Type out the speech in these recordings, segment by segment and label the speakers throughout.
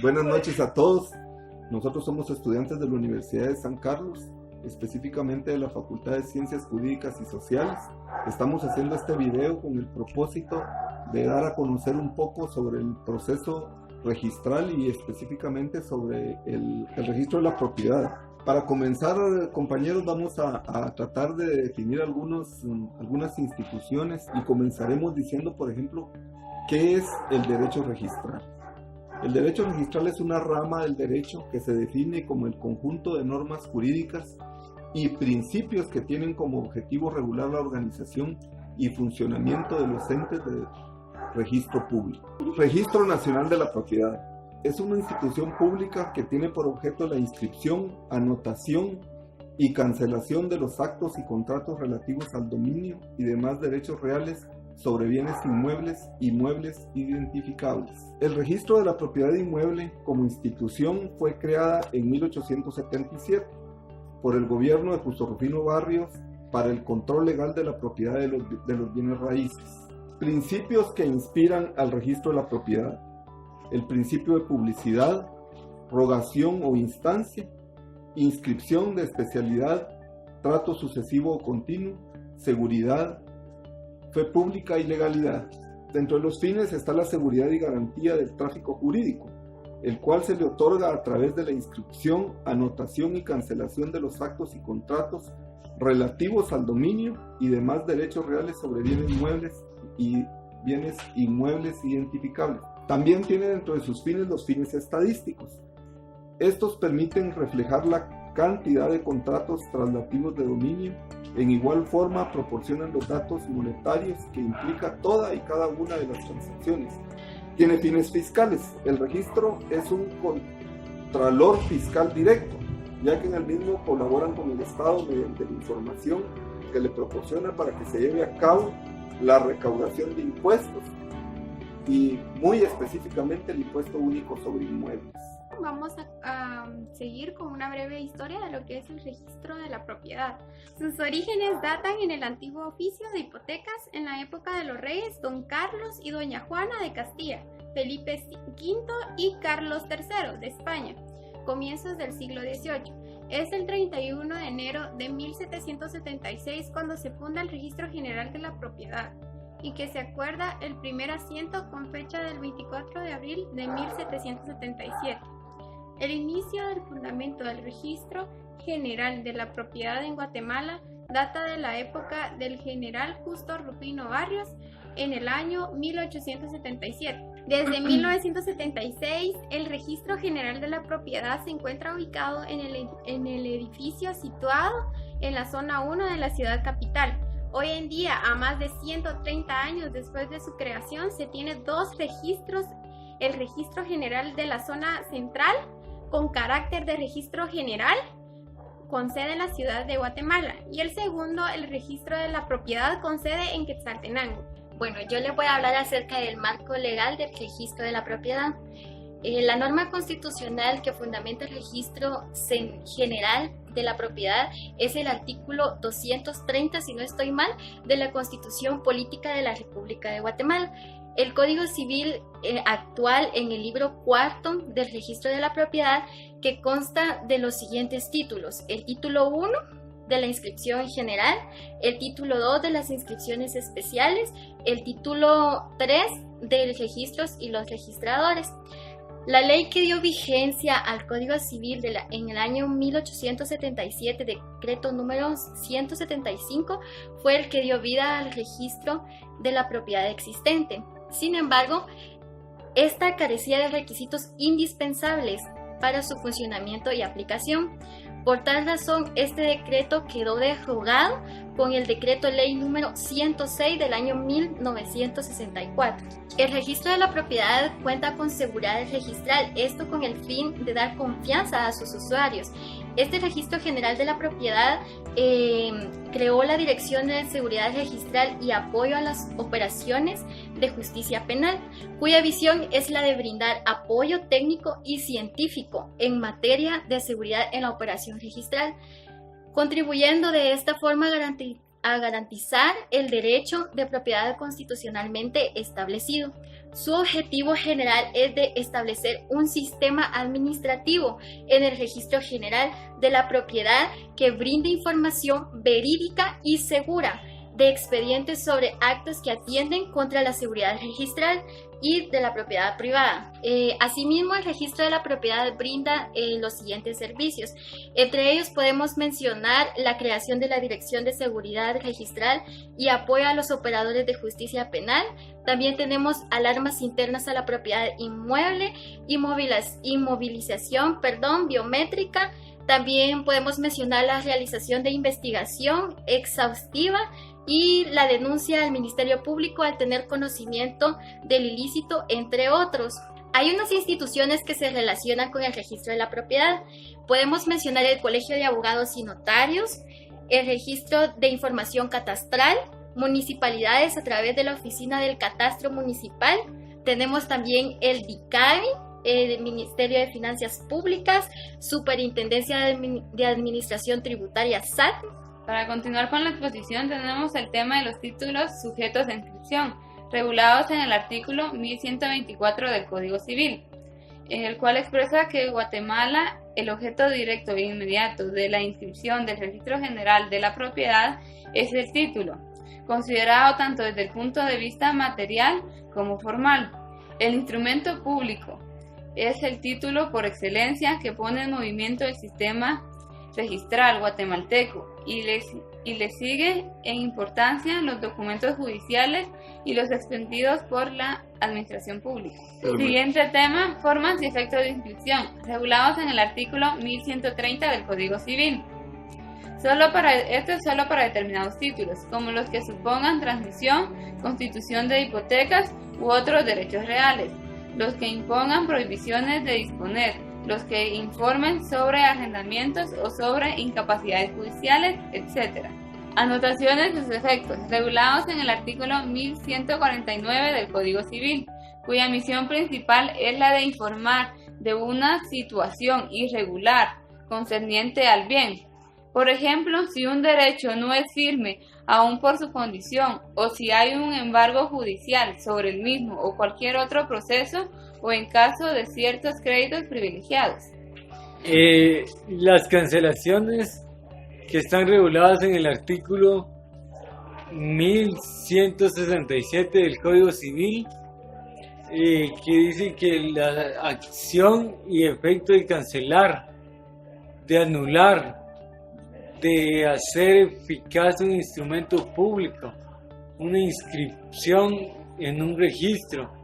Speaker 1: Buenas noches a todos. Nosotros somos estudiantes de la Universidad de San Carlos, específicamente de la Facultad de Ciencias Jurídicas y Sociales. Estamos haciendo este video con el propósito de dar a conocer un poco sobre el proceso registral y específicamente sobre el registro de la propiedad. Para comenzar, compañeros, vamos a tratar de definir algunas instituciones y comenzaremos diciendo, por ejemplo, ¿qué es el derecho registral? El derecho registral es una rama del derecho que se define como el conjunto de normas jurídicas y principios que tienen como objetivo regular la organización y funcionamiento de los entes de registro público. Registro Nacional de la Propiedad es una institución pública que tiene por objeto la inscripción, anotación y cancelación de los actos y contratos relativos al dominio y demás derechos reales sobre bienes inmuebles y muebles identificables. El registro de la propiedad inmueble como institución fue creada en 1877 por el gobierno de Justo Rufino Barrios para el control legal de la propiedad de los bienes raíces. Principios que inspiran al registro de la propiedad: el principio de publicidad, rogación o instancia, inscripción de especialidad, trato sucesivo o continuo, seguridad, fe pública y legalidad. Dentro de los fines está la seguridad y garantía del tráfico jurídico, el cual se le otorga a través de la inscripción, anotación y cancelación de los actos y contratos relativos al dominio y demás derechos reales sobre bienes muebles y bienes inmuebles identificables. También tiene dentro de sus fines los fines estadísticos. Estos permiten reflejar la cantidad de contratos traslativos de dominio. En igual forma proporcionan los datos monetarios que implica toda y cada una de las transacciones. Tiene fines fiscales. El registro es un contralor fiscal directo, ya que en el mismo colaboran con el Estado mediante la información que le proporciona para que se lleve a cabo la recaudación de impuestos y muy específicamente el impuesto único sobre inmuebles.
Speaker 2: Vamos a seguir con una breve historia de lo que es el registro de la propiedad. Sus orígenes datan en el antiguo oficio de hipotecas en la época de los reyes Don Carlos y Doña Juana de Castilla, Felipe V y Carlos III de España, comienzos del siglo XVIII. Es el 31 de enero de 1776 cuando se funda el Registro General de la Propiedad y que se acuerda el primer asiento con fecha del 24 de abril de 1777. El inicio del fundamento del Registro General de la Propiedad en Guatemala data de la época del general Justo Rufino Barrios en el año 1877. Desde 1976, el Registro General de la Propiedad se encuentra ubicado en el edificio situado en la zona 1 de la ciudad capital. Hoy en día, a más de 130 años después de su creación, se tiene dos registros: el Registro General de la Zona Central, con carácter de registro general, con sede en la ciudad de Guatemala, y el segundo, el Registro de la Propiedad, con sede en Quetzaltenango.
Speaker 3: Bueno, yo les voy a hablar acerca del marco legal del registro de la propiedad. La norma constitucional que fundamenta el registro general de la propiedad es el artículo 230, si no estoy mal, de la Constitución Política de la República de Guatemala. El Código Civil actual en el libro cuarto del registro de la propiedad, que consta de los siguientes títulos: el título 1 de la inscripción general, el título 2 de las inscripciones especiales, el título 3 de los registros y los registradores. La ley que dio vigencia al Código Civil en el año 1877, decreto número 175, fue el que dio vida al registro de la propiedad existente. Sin embargo, esta carecía de requisitos indispensables para su funcionamiento y aplicación. Por tal razón, este decreto quedó derogado con el decreto ley número 106 del año 1964. El registro de la propiedad cuenta con seguridad registral, esto con el fin de dar confianza a sus usuarios. Este registro general de la propiedad creó la Dirección de Seguridad Registral y Apoyo a las Operaciones de Justicia Penal, cuya visión es la de brindar apoyo técnico y científico en materia de seguridad en la operación registral, contribuyendo de esta forma a garantizar el derecho de propiedad constitucionalmente establecido. Su objetivo general es de establecer un sistema administrativo en el Registro General de la Propiedad que brinde información verídica y segura de expedientes sobre actos que atienden contra la seguridad registral y de la propiedad privada. Asimismo, el registro de la propiedad brinda los siguientes servicios. Entre ellos podemos mencionar la creación de la Dirección de Seguridad Registral y apoyo a los operadores de justicia penal. También tenemos alarmas internas a la propiedad inmueble, inmovilización biométrica. También podemos mencionar la realización de investigación exhaustiva y la denuncia al Ministerio Público al tener conocimiento del ilícito, entre otros. Hay unas instituciones que se relacionan con el registro de la propiedad. Podemos mencionar el Colegio de Abogados y Notarios, el Registro de Información Catastral, municipalidades a través de la Oficina del Catastro Municipal. Tenemos también el DICABI, el Ministerio de Finanzas Públicas, Superintendencia de Administración Tributaria SAT.
Speaker 4: Para continuar con la exposición tenemos el tema de los títulos sujetos de inscripción, regulados en el artículo 1124 del Código Civil, en el cual expresa que Guatemala, el objeto directo e inmediato de la inscripción del Registro General de la Propiedad es el título, considerado tanto desde el punto de vista material como formal. El instrumento público es el título por excelencia que pone en movimiento el sistema registral guatemalteco y le sigue en importancia los documentos judiciales y los expedidos por la administración pública. Siguiente tema, formas y efectos de inscripción, regulados en el artículo 1130 del Código Civil. Esto es solo para determinados títulos, como los que supongan transmisión, constitución de hipotecas u otros derechos reales, los que impongan prohibiciones de disponer, los que informen sobre arrendamientos o sobre incapacidades judiciales, etc. Anotaciones de sus efectos, regulados en el artículo 1149 del Código Civil, cuya misión principal es la de informar de una situación irregular concerniente al bien. Por ejemplo, si un derecho no es firme aún por su condición, o si hay un embargo judicial sobre el mismo o cualquier otro proceso, o en caso de ciertos créditos privilegiados.
Speaker 5: Las cancelaciones que están reguladas en el artículo 1167 del Código Civil, que dice que la acción y efecto de cancelar, de anular, de hacer eficaz un instrumento público, una inscripción en un registro,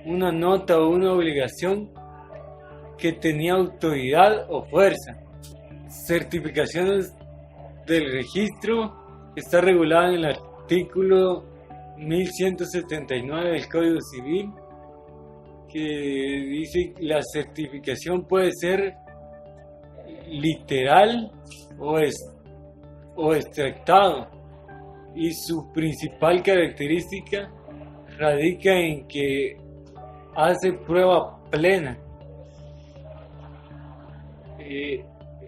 Speaker 5: una nota o una obligación que tenía autoridad o fuerza. Certificaciones del registro está regulada en el artículo 1179 del Código Civil, que dice que la certificación puede ser literal o extractado, y su principal característica radica en que hace prueba plena.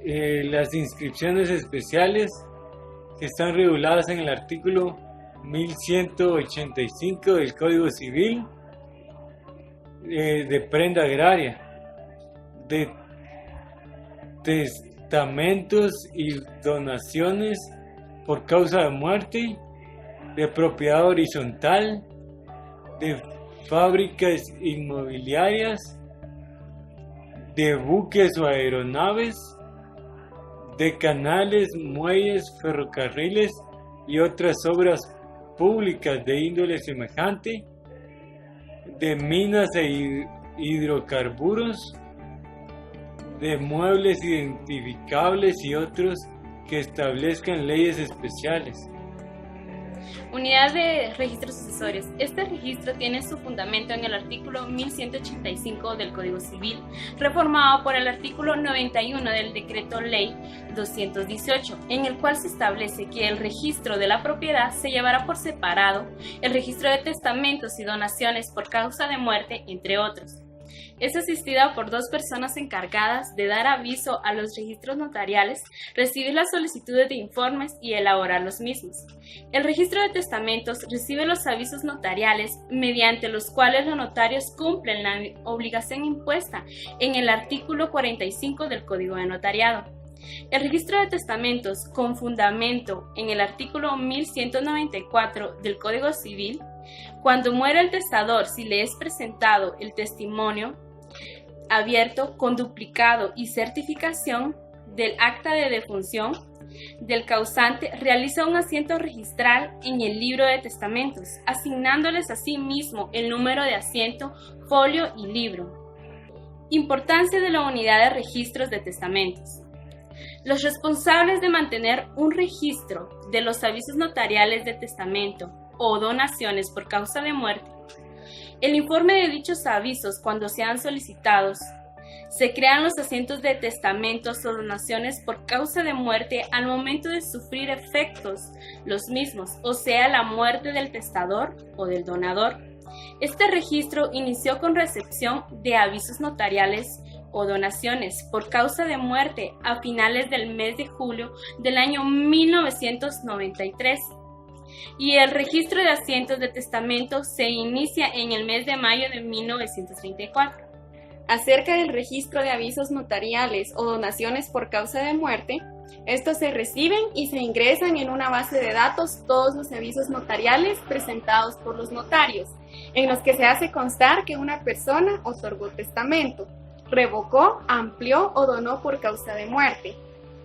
Speaker 5: Las inscripciones especiales que están reguladas en el artículo 1185 del Código Civil, de prenda agraria, de testamentos y donaciones por causa de muerte, de propiedad horizontal, de fábricas inmobiliarias, de buques o aeronaves, de canales, muelles, ferrocarriles y otras obras públicas de índole semejante, de minas e hidrocarburos, de muebles identificables y otros que establezcan leyes especiales.
Speaker 6: Unidad de registros sucesorios. Este registro tiene su fundamento en el artículo 1185 del Código Civil, reformado por el artículo 91 del Decreto Ley 218, en el cual se establece que el registro de la propiedad se llevará por separado, el registro de testamentos y donaciones por causa de muerte, entre otros. Es asistida por 2 personas encargadas de dar aviso a los registros notariales, recibir las solicitudes de informes y elaborar los mismos. El registro de testamentos recibe los avisos notariales mediante los cuales los notarios cumplen la obligación impuesta en el artículo 45 del Código de Notariado. El registro de testamentos, con fundamento en el artículo 1194 del Código Civil, cuando muere el testador, si le es presentado el testimonio abierto con duplicado y certificación del acta de defunción del causante, realiza un asiento registral en el libro de testamentos, asignándoles a sí mismo el número de asiento, folio y libro. Importancia de la unidad de registros de testamentos. Los responsables de mantener un registro de los avisos notariales de testamento o donaciones por causa de muerte, el informe de dichos avisos cuando sean solicitados, se crean los asientos de testamentos o donaciones por causa de muerte al momento de sufrir efectos los mismos, o sea, la muerte del testador o del donador. Este registro inició con recepción de avisos notariales o donaciones por causa de muerte a finales del mes de julio del año 1993 y el registro de asientos de testamento se inicia en el mes de mayo de 1934.
Speaker 2: Acerca del registro de avisos notariales o donaciones por causa de muerte, estos se reciben y se ingresan en una base de datos todos los avisos notariales presentados por los notarios, en los que se hace constar que una persona otorgó testamento, revocó, amplió o donó por causa de muerte.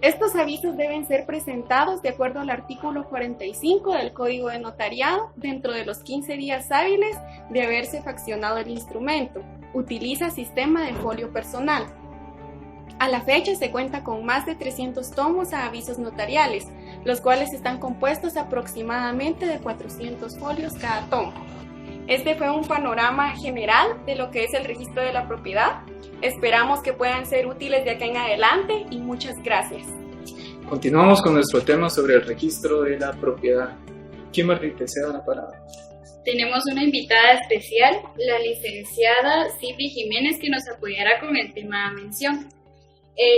Speaker 2: Estos avisos deben ser presentados de acuerdo al artículo 45 del Código de Notariado dentro de los 15 días hábiles de haberse faccionado el instrumento. Utiliza sistema de folio personal. A la fecha se cuenta con más de 300 tomos a avisos notariales, los cuales están compuestos aproximadamente de 400 folios cada tomo. Este fue un panorama general de lo que es el registro de la propiedad. Esperamos que puedan ser útiles de acá en adelante y muchas gracias.
Speaker 7: Continuamos con nuestro tema sobre el registro de la propiedad. Kimberly, te cedo la palabra.
Speaker 4: Tenemos una invitada especial, la licenciada Silvia Jiménez, que nos apoyará con el tema a mención.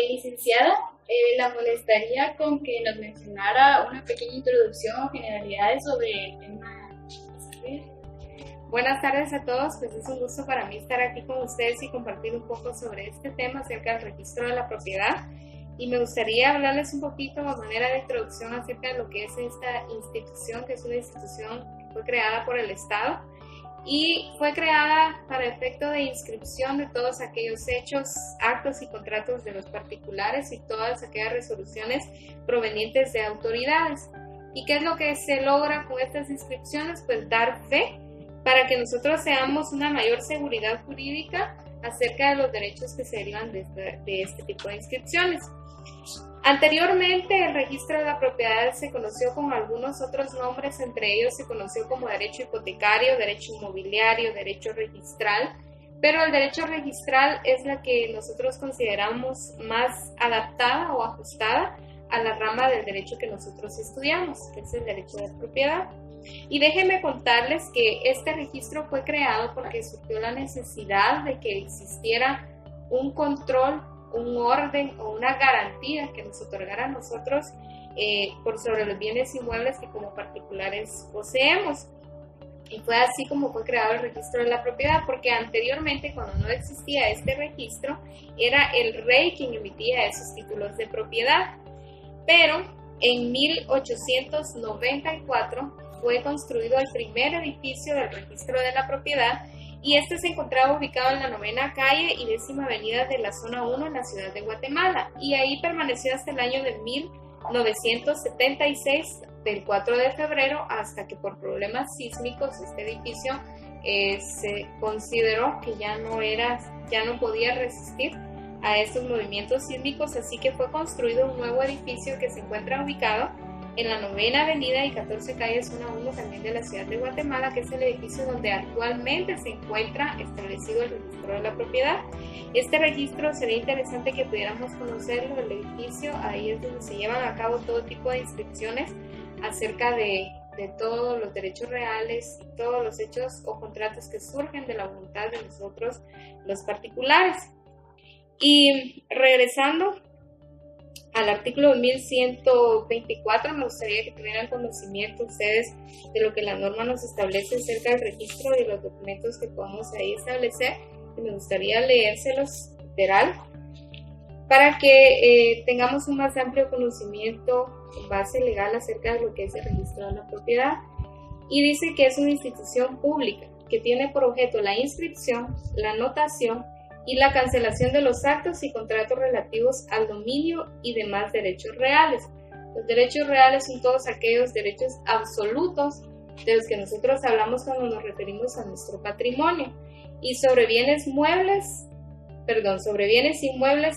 Speaker 4: Licenciada, la molestaría con que nos mencionara una pequeña introducción o generalidades sobre el tema.
Speaker 8: Buenas tardes a todos, pues es un gusto para mí estar aquí con ustedes y compartir un poco sobre este tema acerca del registro de la propiedad. Y me gustaría hablarles un poquito a manera de introducción acerca de lo que es esta institución, que es una institución que fue creada por el Estado y fue creada para efecto de inscripción de todos aquellos hechos, actos y contratos de los particulares y todas aquellas resoluciones provenientes de autoridades. ¿Y qué es lo que se logra con estas inscripciones? Pues dar fe para que nosotros seamos una mayor seguridad jurídica acerca de los derechos que se derivan de este tipo de inscripciones. Anteriormente, el registro de la propiedad se conoció con algunos otros nombres, entre ellos se conoció como derecho hipotecario, derecho inmobiliario, derecho registral, pero el derecho registral es la que nosotros consideramos más adaptada o ajustada a la rama del derecho que nosotros estudiamos, que es el derecho de propiedad. Y déjenme contarles que este registro fue creado porque surgió la necesidad de que existiera un control, un orden o una garantía que nos otorgara a nosotros por sobre los bienes inmuebles que como particulares poseemos. Y fue así como fue creado el registro de la propiedad, porque anteriormente, cuando no existía este registro, era el rey quien emitía esos títulos de propiedad. Pero en 1894 fue construido el primer edificio del registro de la propiedad y este se encontraba ubicado en la 9ª calle y 10ª avenida de la zona 1 en la ciudad de Guatemala, y ahí permaneció hasta el año de 1976, del 4 de febrero, hasta que por problemas sísmicos este edificio se consideró que ya no podía resistir a estos movimientos sísmicos, así que fue construido un nuevo edificio que se encuentra ubicado en la 9ª avenida y 14 calle zona 1 también de la ciudad de Guatemala, que es el edificio donde actualmente se encuentra establecido el registro de la propiedad. Este registro sería interesante que pudiéramos conocerlo, el edificio, ahí es donde se llevan a cabo todo tipo de inscripciones acerca de de todos los derechos reales y todos los hechos o contratos que surgen de la voluntad de nosotros los particulares. Y regresando al artículo 1124, me gustaría que tuvieran conocimiento ustedes de lo que la norma nos establece acerca del registro y los documentos que podemos ahí establecer. Y me gustaría leérselos literal para que tengamos un más amplio conocimiento en base legal acerca de lo que es el registro de la propiedad. Y dice que es una institución pública que tiene por objeto la inscripción, la anotación y la cancelación de los actos y contratos relativos al dominio y demás derechos reales. Los derechos reales son todos aquellos derechos absolutos de los que nosotros hablamos cuando nos referimos a nuestro patrimonio, y sobre bienes inmuebles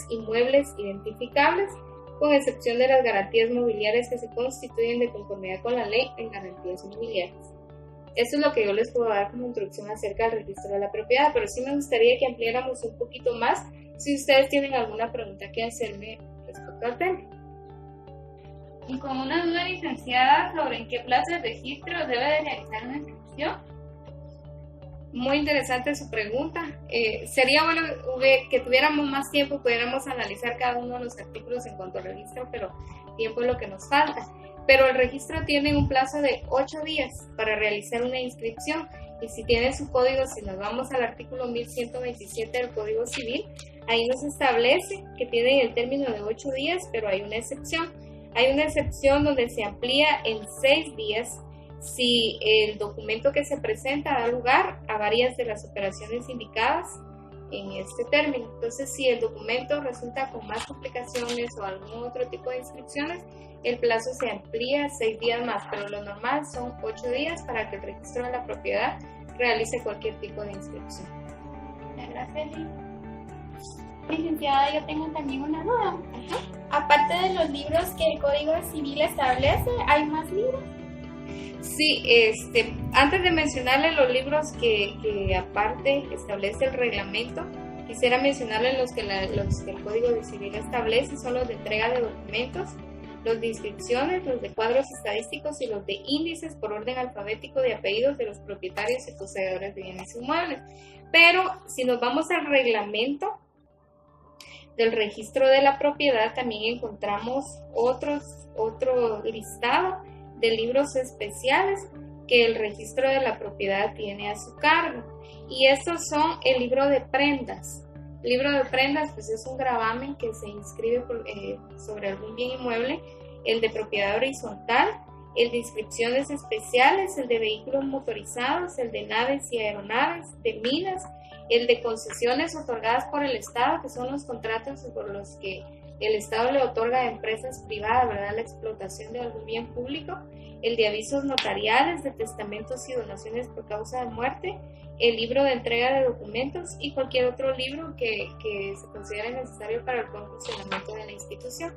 Speaker 8: y muebles identificables, con excepción de las garantías mobiliarias que se constituyen de conformidad con la ley en garantías mobiliarias. Esto es lo que yo les puedo dar como introducción acerca del registro de la propiedad, pero sí me gustaría que ampliáramos un poquito más si ustedes tienen alguna pregunta que hacerme respecto al tema.
Speaker 4: Y con una duda, licenciada, sobre en qué plazo de registro debe de realizar una inscripción.
Speaker 8: Muy interesante su pregunta. Sería bueno que tuviéramos más tiempo, pudiéramos analizar cada uno de los artículos en cuanto al registro, pero tiempo es lo que nos falta. Pero el registro tiene un plazo de 8 días para realizar una inscripción, y si tiene su código, si nos vamos al artículo 1127 del Código Civil, ahí nos establece que tiene el término de 8 días, pero hay una excepción. Hay una excepción donde se amplía en 6 días si el documento que se presenta da lugar a varias de las operaciones indicadas en este término. Entonces, si el documento resulta con más complicaciones o algún otro tipo de inscripciones, el plazo se amplía 6 días más, pero lo normal son 8 días para que el registro de la propiedad realice cualquier tipo de inscripción.
Speaker 2: Gracias, licenciada, yo tengo también una duda. Aparte de los libros que el Código Civil establece, ¿hay más libros?
Speaker 8: Sí, antes de mencionarle los libros que aparte establece el reglamento, quisiera mencionarle los que el Código Civil establece. Son los de entrega de documentos, los de inscripciones, los de cuadros estadísticos y los de índices por orden alfabético de apellidos de los propietarios y poseedores de bienes inmuebles. Pero si nos vamos al reglamento del registro de la propiedad, también encontramos otro listado de libros especiales que el registro de la propiedad tiene a su cargo, y estos son el libro de prendas. El libro de prendas pues es un gravamen que se inscribe sobre algún bien inmueble, el de propiedad horizontal, el de inscripciones especiales, el de vehículos motorizados, el de naves y aeronaves, de minas, el de concesiones otorgadas por el Estado, que son los contratos por los que el Estado le otorga a empresas privadas, ¿verdad?, la explotación de algún bien público, el de avisos notariales, de testamentos y donaciones por causa de muerte, el libro de entrega de documentos y cualquier otro libro que se considere necesario para el buen funcionamiento de la institución.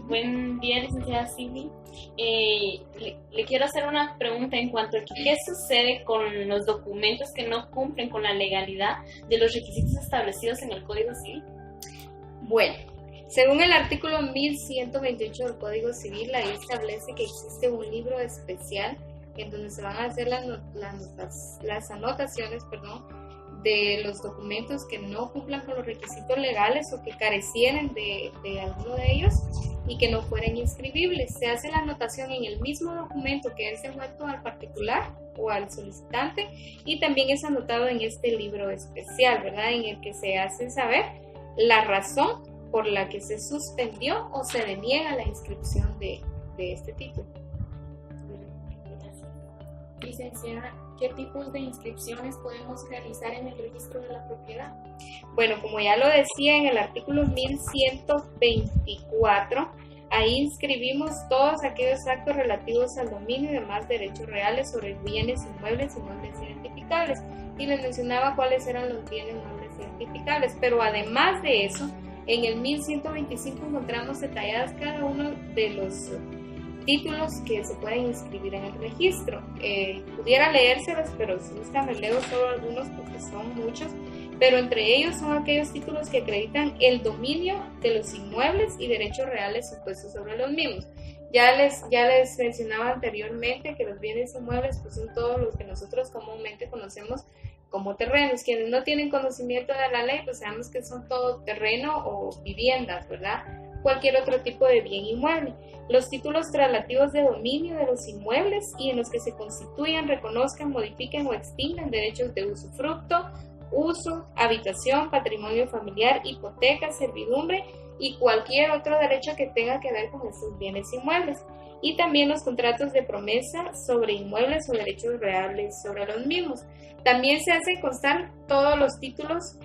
Speaker 6: Buen día, licenciada Silvi. Le quiero hacer una pregunta en cuanto a qué sucede con los documentos que no cumplen con la legalidad de los requisitos establecidos en el Código Civil.
Speaker 8: Bueno, según el artículo 1128 del Código Civil, ahí establece que existe un libro especial en donde se van a hacer las anotaciones de los documentos que no cumplan con los requisitos legales o que carecieren de alguno de ellos y que no fueran inscribibles. Se hace la anotación en el mismo documento que es devuelto al particular o al solicitante, y también es anotado en este libro especial, ¿verdad?, en el que se hace saber la razón por la que se suspendió o se deniega la inscripción de este título.
Speaker 2: Licenciada, ¿qué tipos de inscripciones podemos realizar en el registro de la propiedad?
Speaker 8: Bueno, como ya lo decía en el artículo 1124, ahí inscribimos todos aquellos actos relativos al dominio y demás derechos reales sobre bienes inmuebles y muebles identificables. Y les mencionaba cuáles eran los bienes inmuebles identificables, pero además de eso, en el 1125 encontramos detalladas cada uno de los títulos que se pueden inscribir en el registro. Pudiera leérselos, pero si gustan me leo solo algunos porque son muchos, pero entre ellos son aquellos títulos que acreditan el dominio de los inmuebles y derechos reales supuestos sobre los mismos. Ya les mencionaba anteriormente que los bienes inmuebles pues son todos los que nosotros comúnmente conocemos como terrenos. Quienes no tienen conocimiento de la ley, pues sabemos que son todo terreno o viviendas, ¿verdad? Cualquier otro tipo de bien inmueble. Los títulos traslativos de dominio de los inmuebles y en los que se constituyan, reconozcan, modifiquen o extingan derechos de usufructo, uso, habitación, patrimonio familiar, hipoteca, servidumbre y cualquier otro derecho que tenga que ver con estos bienes inmuebles. Y también los contratos de promesa sobre inmuebles o derechos reales sobre los mismos. También se hace constar todos los títulos,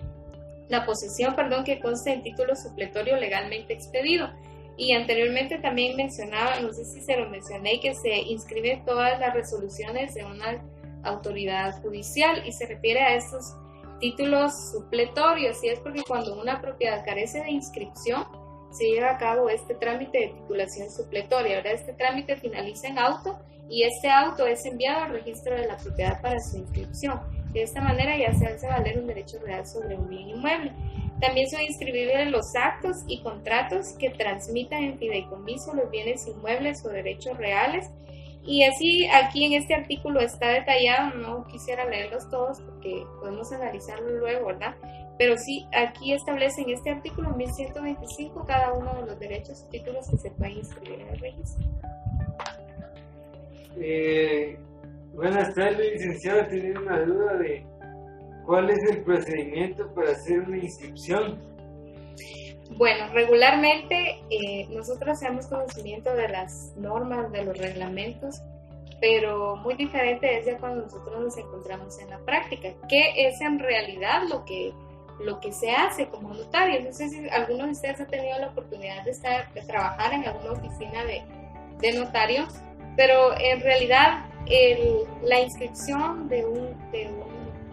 Speaker 8: la posesión, que consta en título supletorio legalmente expedido. Y anteriormente también mencionaba, no sé si se lo mencioné, que se inscriben todas las resoluciones de una autoridad judicial y se refiere a estos títulos supletorios, y es porque cuando una propiedad carece de inscripción, se lleva a cabo este trámite de titulación supletoria. Ahora este trámite finaliza en auto y este auto es enviado al registro de la propiedad para su inscripción. De esta manera ya se hace valer un derecho real sobre un bien inmueble. También son inscribibles los actos y contratos que transmitan en fideicomiso los bienes inmuebles o derechos reales. Y así aquí en este artículo está detallado, no quisiera leerlos todos porque podemos analizarlo luego, ¿verdad? Pero sí, aquí establece en este artículo 1125 cada uno de los derechos y títulos que se pueden inscribir en el registro.
Speaker 5: Buenas tardes, licenciado. Tenía una duda de cuál es el procedimiento para hacer una inscripción.
Speaker 8: Bueno, regularmente nosotros tenemos conocimiento de las normas, de los reglamentos, pero muy diferente es ya cuando nosotros nos encontramos en la práctica. ¿Qué es en realidad lo que se hace como notario? No sé si algunos de ustedes han tenido la oportunidad de trabajar en alguna oficina de notario, pero en realidad la inscripción de un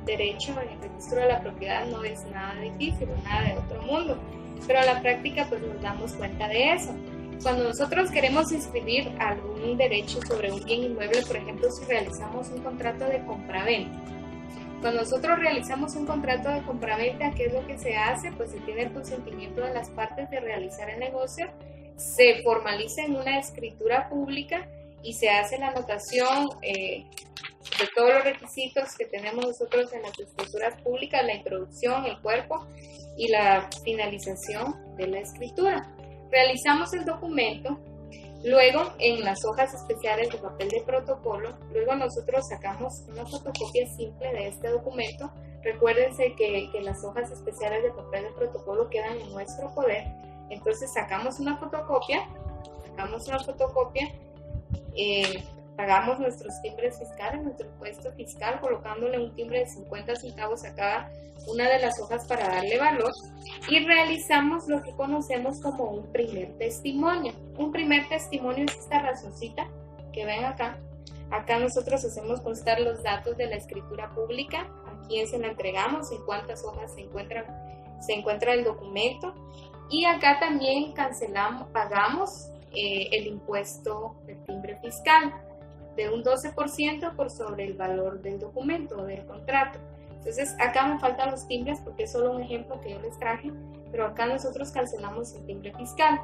Speaker 8: derecho en el registro de la propiedad no es nada difícil, nada de otro mundo, pero a la práctica pues nos damos cuenta de eso. Cuando nosotros queremos inscribir algún derecho sobre un bien inmueble, por ejemplo, si realizamos un contrato de compraventa, cuando nosotros realizamos un contrato de compraventa, ¿qué es lo que se hace? Pues se tiene el consentimiento de las partes de realizar el negocio, se formaliza en una escritura pública y se hace la anotación de todos los requisitos que tenemos nosotros en las escrituras públicas, la introducción, el cuerpo y la finalización de la escritura. Realizamos el documento, luego en las hojas especiales de papel de protocolo, luego nosotros sacamos una fotocopia simple de este documento. Recuérdense que las hojas especiales de papel de protocolo quedan en nuestro poder, entonces sacamos una fotocopia, pagamos nuestros timbres fiscales, nuestro impuesto fiscal, colocándole un timbre de 50 centavos a cada una de las hojas para darle valor, y realizamos lo que conocemos como un primer testimonio. Un primer testimonio es esta razoncita que ven acá. Acá nosotros hacemos constar los datos de la escritura pública, a quién se la entregamos, en cuántas hojas se encuentra el documento, y acá también pagamos el impuesto del timbre fiscal de un 12% por sobre el valor del documento o del contrato. Entonces acá me faltan los timbres porque es solo un ejemplo que yo les traje, pero acá nosotros cancelamos el timbre fiscal.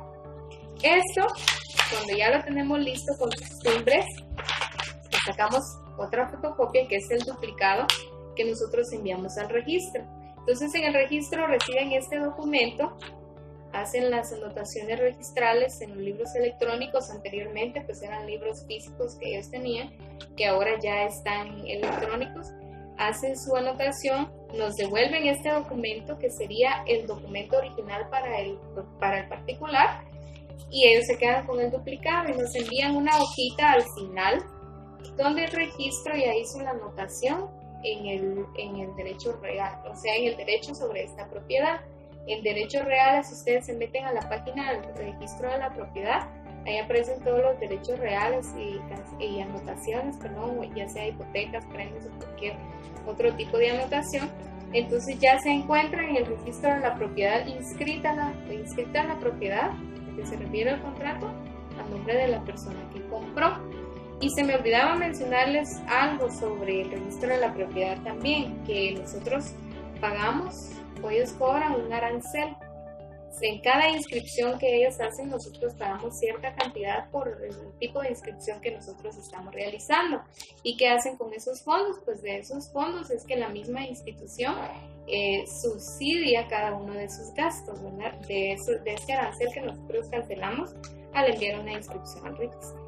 Speaker 8: Esto, cuando ya lo tenemos listo con sus timbres, pues sacamos otra fotocopia que es el duplicado que nosotros enviamos al registro. Entonces en el registro reciben este documento, hacen las anotaciones registrales en los libros electrónicos. Anteriormente pues eran libros físicos que ellos tenían, que ahora ya están electrónicos. Hacen su anotación, nos devuelven este documento que sería el documento original para el particular, y ellos se quedan con el duplicado y nos envían una hojita al final donde el registro ya hizo la anotación en el derecho real, o sea, en el derecho sobre esta propiedad. En derechos reales, si ustedes se meten a la página del registro de la propiedad, ahí aparecen todos los derechos reales y anotaciones, ya sea hipotecas, premios o cualquier otro tipo de anotación. Entonces ya se encuentra en el registro de la propiedad inscrita la propiedad, que se refiere al contrato, a nombre de la persona que compró. Y se me olvidaba mencionarles algo sobre el registro de la propiedad también, que nosotros pagamos, o ellos cobran un arancel. en cada inscripción que ellos hacen, nosotros pagamos cierta cantidad por el tipo de inscripción que nosotros estamos realizando. ¿Y qué hacen con esos fondos? Pues de esos fondos es que la misma institución subsidia cada uno de sus gastos, ¿verdad? De ese arancel que nosotros cancelamos al enviar una inscripción al registro.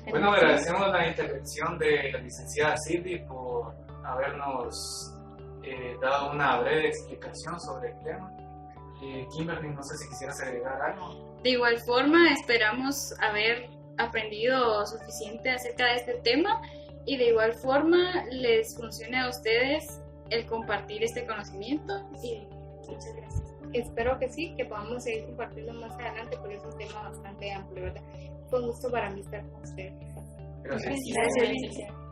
Speaker 7: Bueno, agradecemos la intervención de la licenciada Silvi por habernos dado una breve explicación sobre el tema. Kimberly, no sé si quisieras agregar algo.
Speaker 4: De igual forma, esperamos haber aprendido suficiente acerca de este tema y de igual forma les funcione a ustedes el compartir este conocimiento. Y muchas gracias.
Speaker 8: Espero que sí, que podamos seguir compartiendo más adelante porque es un tema bastante amplio, ¿verdad? Fue un gusto para mí estar con ustedes.
Speaker 7: Gracias.
Speaker 4: Gracias.